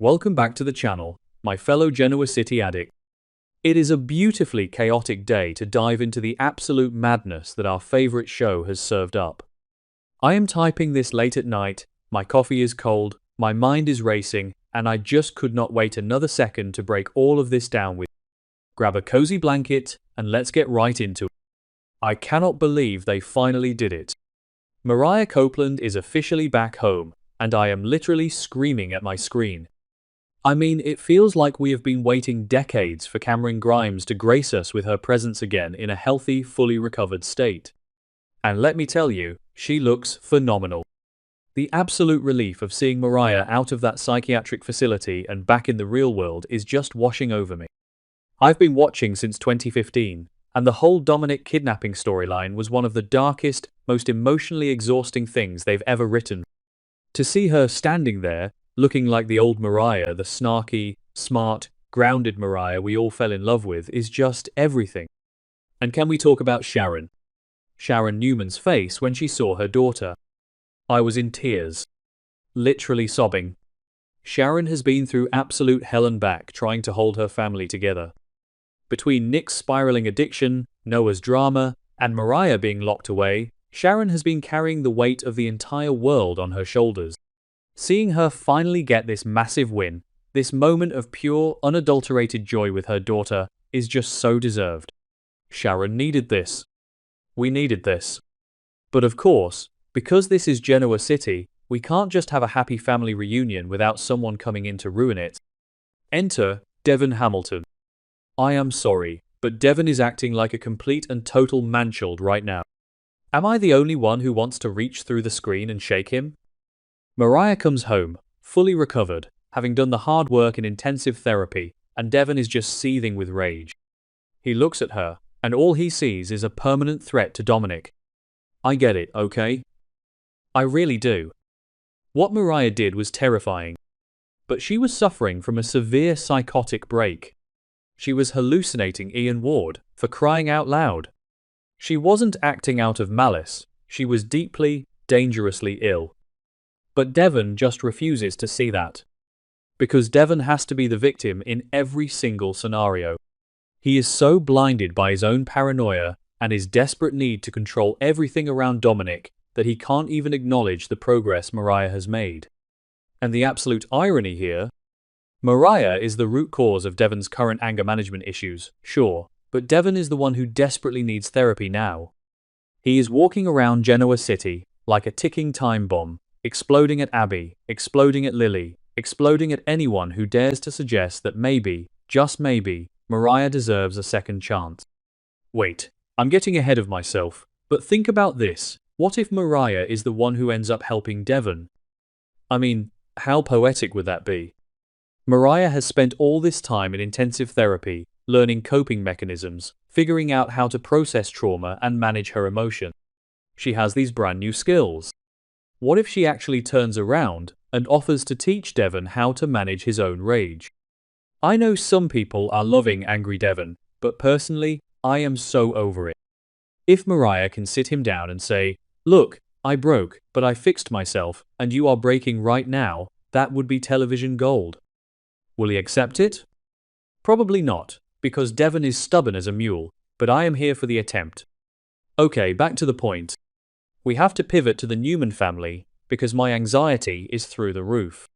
Welcome back to the channel, my fellow Genoa City addict. It is a beautifully chaotic day to dive into the absolute madness that our favorite show has served up. I am typing this late at night, my coffee is cold, my mind is racing, and I just could not wait another second to break all of this down with you. Grab a cozy blanket, and let's get right into it. I cannot believe they finally did it. Mariah Copeland is officially back home, and I am literally screaming at my screen. I mean, it feels like we have been waiting decades for Cameron Grimes to grace us with her presence again in a healthy, fully recovered state. And let me tell you, she looks phenomenal. The absolute relief of seeing Mariah out of that psychiatric facility and back in the real world is just washing over me. I've been watching since 2015, and the whole Dominic kidnapping storyline was one of the darkest, most emotionally exhausting things they've ever written. To see her standing there, looking like the old Mariah, the snarky, smart, grounded Mariah we all fell in love with, is just everything. And can we talk about Sharon? Sharon Newman's face when she saw her daughter. I was in tears. Literally sobbing. Sharon has been through absolute hell and back trying to hold her family together. Between Nick's spiraling addiction, Noah's drama, and Mariah being locked away, Sharon has been carrying the weight of the entire world on her shoulders. Seeing her finally get this massive win, this moment of pure, unadulterated joy with her daughter, is just so deserved. Sharon needed this. We needed this. But of course, because this is Genoa City, we can't just have a happy family reunion without someone coming in to ruin it. Enter Devon Hamilton. I am sorry, but Devon is acting like a complete and total manchild right now. Am I the only one who wants to reach through the screen and shake him? Mariah comes home, fully recovered, having done the hard work in intensive therapy, and Devon is just seething with rage. He looks at her, and all he sees is a permanent threat to Dominic. I get it, okay? I really do. What Mariah did was terrifying. But she was suffering from a severe psychotic break. She was hallucinating Ian Ward, for crying out loud. She wasn't acting out of malice, she was deeply, dangerously ill. But Devon just refuses to see that. Because Devon has to be the victim in every single scenario. He is so blinded by his own paranoia and his desperate need to control everything around Dominic that he can't even acknowledge the progress Mariah has made. And the absolute irony here, Mariah is the root cause of Devon's current anger management issues, sure, but Devon is the one who desperately needs therapy now. He is walking around Genoa City like a ticking time bomb, exploding at Abby, exploding at Lily, exploding at anyone who dares to suggest that maybe, just maybe, Mariah deserves a second chance. Wait, I'm getting ahead of myself, but think about this. What if Mariah is the one who ends up helping Devon? I mean, how poetic would that be? Mariah has spent all this time in intensive therapy, learning coping mechanisms, figuring out how to process trauma and manage her emotion. She has these brand new skills. What if she actually turns around and offers to teach Devon how to manage his own rage? I know some people are loving angry Devon, but personally, I am so over it. If Mariah can sit him down and say, "Look, I broke, but I fixed myself, and you are breaking right now," that would be television gold. Will he accept it? Probably not, because Devon is stubborn as a mule, but I am here for the attempt. Okay, back to the point. We have to pivot to the Newman family, because my anxiety is through the roof.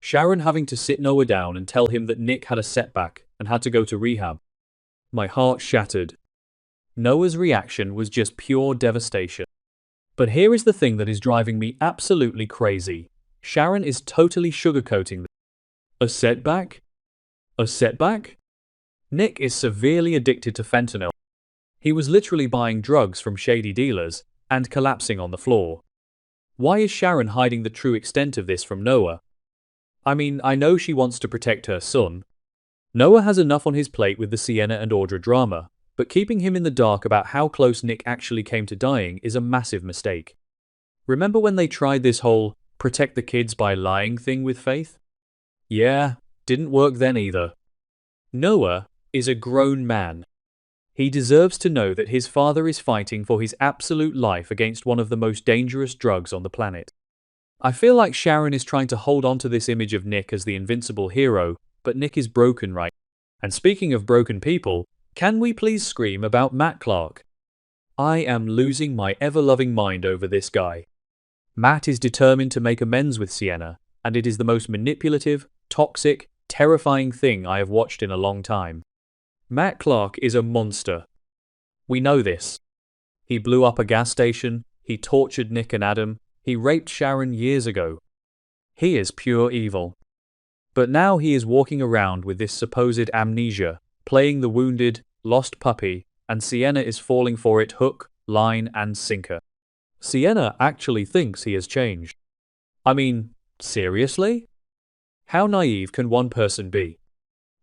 Sharon having to sit Noah down and tell him that Nick had a setback and had to go to rehab. My heart shattered. Noah's reaction was just pure devastation. But here is the thing that is driving me absolutely crazy. Sharon is totally sugarcoating this. A setback? A setback? Nick is severely addicted to fentanyl. He was literally buying drugs from shady dealers and collapsing on the floor. Why is Sharon hiding the true extent of this from Noah? I mean, I know she wants to protect her son. Noah has enough on his plate with the Sienna and Audra drama, but keeping him in the dark about how close Nick actually came to dying is a massive mistake. Remember when they tried this whole protect the kids by lying thing with Faith? Yeah, didn't work then either. Noah is a grown man. He deserves to know that his father is fighting for his absolute life against one of the most dangerous drugs on the planet. I feel like Sharon is trying to hold on to this image of Nick as the invincible hero, but Nick is broken right now. And speaking of broken people, can we please scream about Matt Clark? I am losing my ever-loving mind over this guy. Matt is determined to make amends with Sienna, and it is the most manipulative, toxic, terrifying thing I have watched in a long time. Matt Clark is a monster. We know this. He blew up a gas station, he tortured Nick and Adam, he raped Sharon years ago. He is pure evil. But now he is walking around with this supposed amnesia, playing the wounded, lost puppy, and Sienna is falling for it hook, line, and sinker. Sienna actually thinks he has changed. I mean, seriously? How naive can one person be?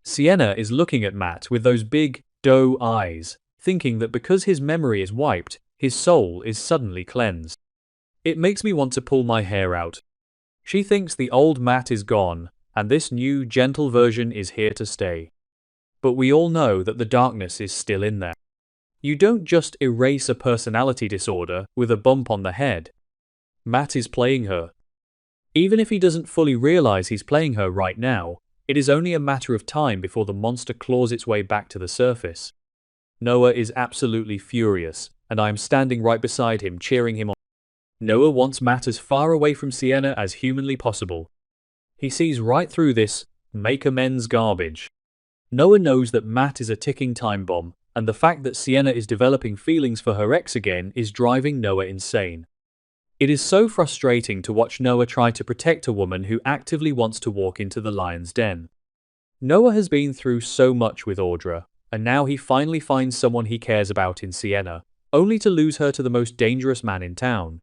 Sienna is looking at Matt with those big, doe eyes, thinking that because his memory is wiped, his soul is suddenly cleansed. It makes me want to pull my hair out. She thinks the old Matt is gone, and this new, gentle version is here to stay. But we all know that the darkness is still in there. You don't just erase a personality disorder with a bump on the head. Matt is playing her. Even if he doesn't fully realize he's playing her right now, it is only a matter of time before the monster claws its way back to the surface. Noah is absolutely furious, and I am standing right beside him, cheering him on. Noah wants Matt as far away from Sienna as humanly possible. He sees right through this make amends garbage. Noah knows that Matt is a ticking time bomb, and the fact that Sienna is developing feelings for her ex again is driving Noah insane. It is so frustrating to watch Noah try to protect a woman who actively wants to walk into the lion's den. Noah has been through so much with Audra, and now he finally finds someone he cares about in Sienna, only to lose her to the most dangerous man in town.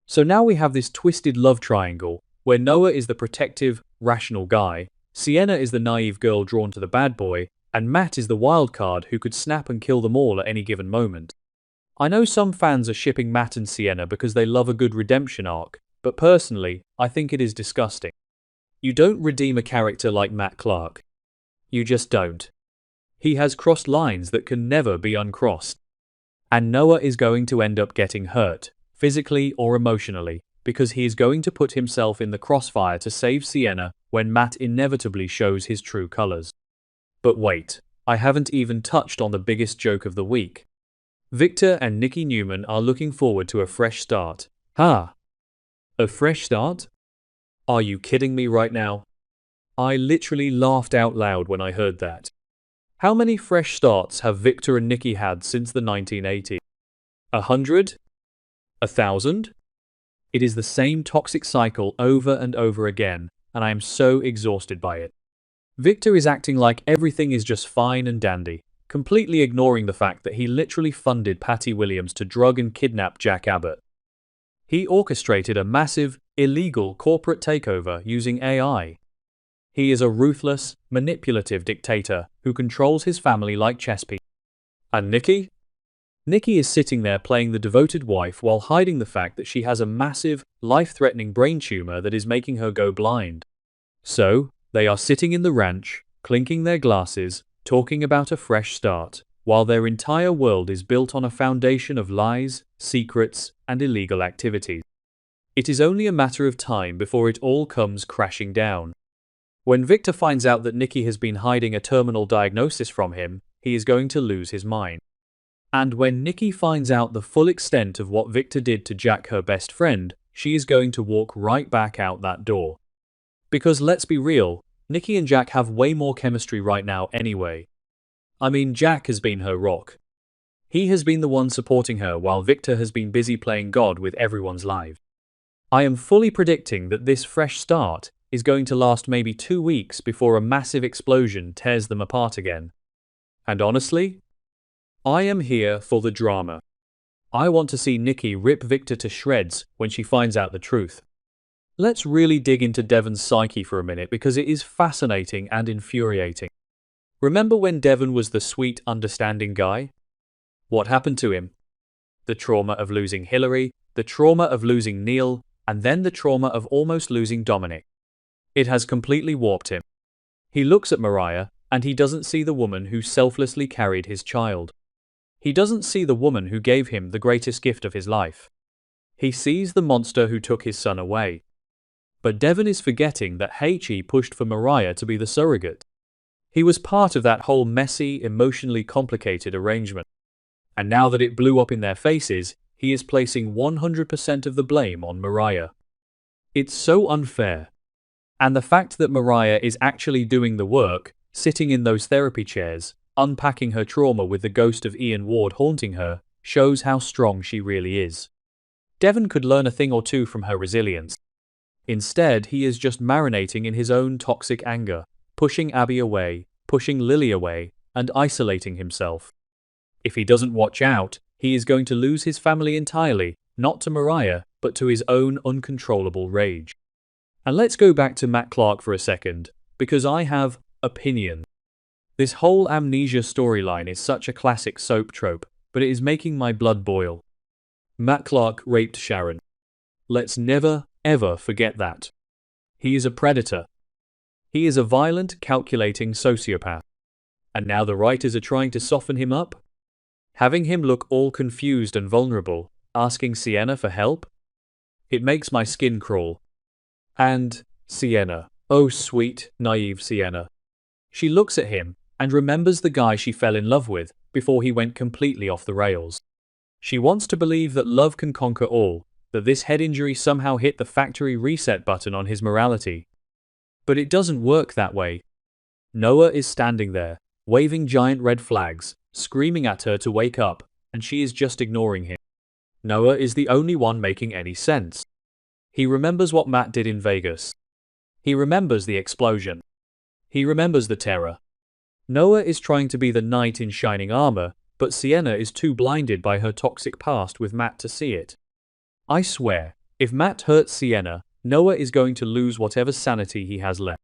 So now we have this twisted love triangle, where Noah is the protective, rational guy, Sienna is the naive girl drawn to the bad boy, and Matt is the wild card who could snap and kill them all at any given moment. I know some fans are shipping Matt and Sienna because they love a good redemption arc, but personally, I think it is disgusting. You don't redeem a character like Matt Clark. You just don't. He has crossed lines that can never be uncrossed. And Noah is going to end up getting hurt, physically or emotionally, because he is going to put himself in the crossfire to save Sienna when Matt inevitably shows his true colors. But wait, I haven't even touched on the biggest joke of the week. Victor and Nikki Newman are looking forward to a fresh start. Ha! A fresh start? Are you kidding me right now? I literally laughed out loud when I heard that. How many fresh starts have Victor and Nikki had since the 1980s? 100? 1,000? It is the same toxic cycle over and over again, and I am so exhausted by it. Victor is acting like everything is just fine and dandy, completely ignoring the fact that he literally funded Patty Williams to drug and kidnap Jack Abbott. He orchestrated a massive, illegal corporate takeover using AI. He is a ruthless, manipulative dictator who controls his family like chess pieces. And Nikki? Nikki is sitting there playing the devoted wife while hiding the fact that she has a massive, life-threatening brain tumor that is making her go blind. So, they are sitting in the ranch, clinking their glasses, talking about a fresh start, while their entire world is built on a foundation of lies, secrets, and illegal activities. It is only a matter of time before it all comes crashing down. When Victor finds out that Nikki has been hiding a terminal diagnosis from him, he is going to lose his mind. And when Nikki finds out the full extent of what Victor did to Jack, her best friend, she is going to walk right back out that door. Because let's be real, Nikki and Jack have way more chemistry right now anyway. I mean, Jack has been her rock. He has been the one supporting her while Victor has been busy playing God with everyone's lives. I am fully predicting that this fresh start is going to last maybe 2 weeks before a massive explosion tears them apart again. And honestly, I am here for the drama. I want to see Nikki rip Victor to shreds when she finds out the truth. Let's really dig into Devon's psyche for a minute because it is fascinating and infuriating. Remember when Devon was the sweet, understanding guy? What happened to him? The trauma of losing Hillary, the trauma of losing Neil, and then the trauma of almost losing Dominic. It has completely warped him. He looks at Mariah, and he doesn't see the woman who selflessly carried his child. He doesn't see the woman who gave him the greatest gift of his life. He sees the monster who took his son away. But Devon is forgetting that He pushed for Mariah to be the surrogate. He was part of that whole messy, emotionally complicated arrangement. And now that it blew up in their faces, he is placing 100% of the blame on Mariah. It's so unfair. And the fact that Mariah is actually doing the work, sitting in those therapy chairs, unpacking her trauma with the ghost of Ian Ward haunting her, shows how strong she really is. Devon could learn a thing or two from her resilience. Instead, he is just marinating in his own toxic anger, pushing Abby away, pushing Lily away, and isolating himself. If he doesn't watch out, he is going to lose his family entirely, not to Mariah, but to his own uncontrollable rage. And let's go back to Matt Clark for a second, because I have opinions. This whole amnesia storyline is such a classic soap trope, but it is making my blood boil. Matt Clark raped Sharon. Let's never, ever forget that. He is a predator. He is a violent, calculating sociopath. And now the writers are trying to soften him up? Having him look all confused and vulnerable, asking Sienna for help? It makes my skin crawl. And Sienna, oh sweet, naive Sienna. She looks at him and remembers the guy she fell in love with before he went completely off the rails. She wants to believe that love can conquer all, that this head injury somehow hit the factory reset button on his morality. But it doesn't work that way. Noah is standing there, waving giant red flags, screaming at her to wake up, and she is just ignoring him. Noah is the only one making any sense. He remembers what Matt did in Vegas. He remembers the explosion. He remembers the terror. Noah is trying to be the knight in shining armor, but Sienna is too blinded by her toxic past with Matt to see it. I swear, if Matt hurts Sienna, Noah is going to lose whatever sanity he has left.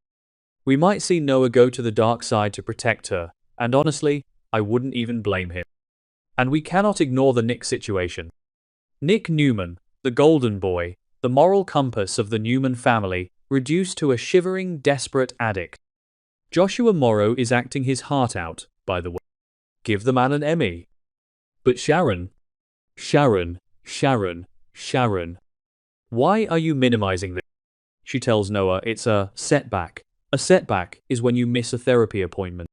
We might see Noah go to the dark side to protect her, and honestly, I wouldn't even blame him. And we cannot ignore the Nick situation. Nick Newman, the golden boy, the moral compass of the Newman family, reduced to a shivering, desperate addict. Joshua Morrow is acting his heart out, by the way. Give the man an Emmy. But Sharon. Why are you minimizing this? She tells Noah it's a setback. A setback is when you miss a therapy appointment.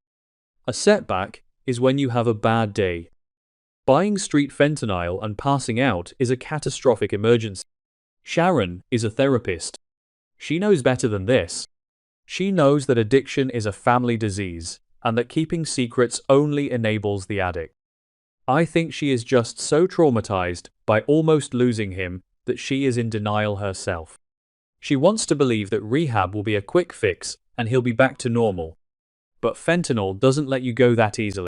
A setback is when you have a bad day. Buying street fentanyl and passing out is a catastrophic emergency. Sharon is a therapist. She knows better than this. She knows that addiction is a family disease, and that keeping secrets only enables the addict. I think she is just so traumatized by almost losing him that she is in denial herself. She wants to believe that rehab will be a quick fix and he'll be back to normal. But fentanyl doesn't let you go that easily.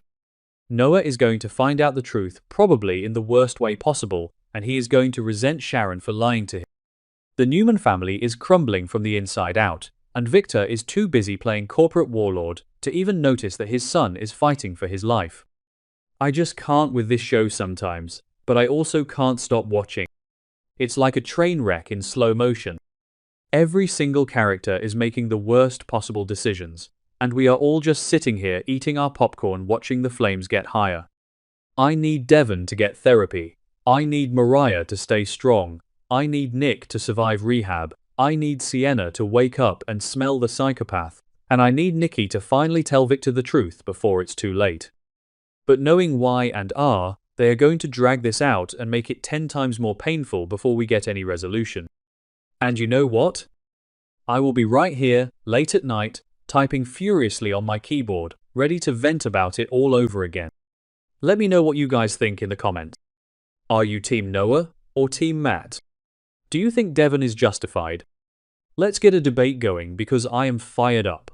Noah is going to find out the truth, probably in the worst way possible, and he is going to resent Sharon for lying to him. The Newman family is crumbling from the inside out, and Victor is too busy playing corporate warlord to even notice that his son is fighting for his life. I just can't with this show sometimes, but I also can't stop watching. It's like a train wreck in slow motion. Every single character is making the worst possible decisions, and we are all just sitting here eating our popcorn watching the flames get higher. I need Devon to get therapy. I need Mariah to stay strong. I need Nick to survive rehab. I need Sienna to wake up and smell the psychopath. And I need Nikki to finally tell Victor the truth before it's too late. But knowing Y and R, they are going to drag this out and make it 10 times more painful before we get any resolution. And you know what? I will be right here, late at night, typing furiously on my keyboard, ready to vent about it all over again. Let me know what you guys think in the comments. Are you Team Noah or Team Matt? Do you think Devon is justified? Let's get a debate going because I am fired up.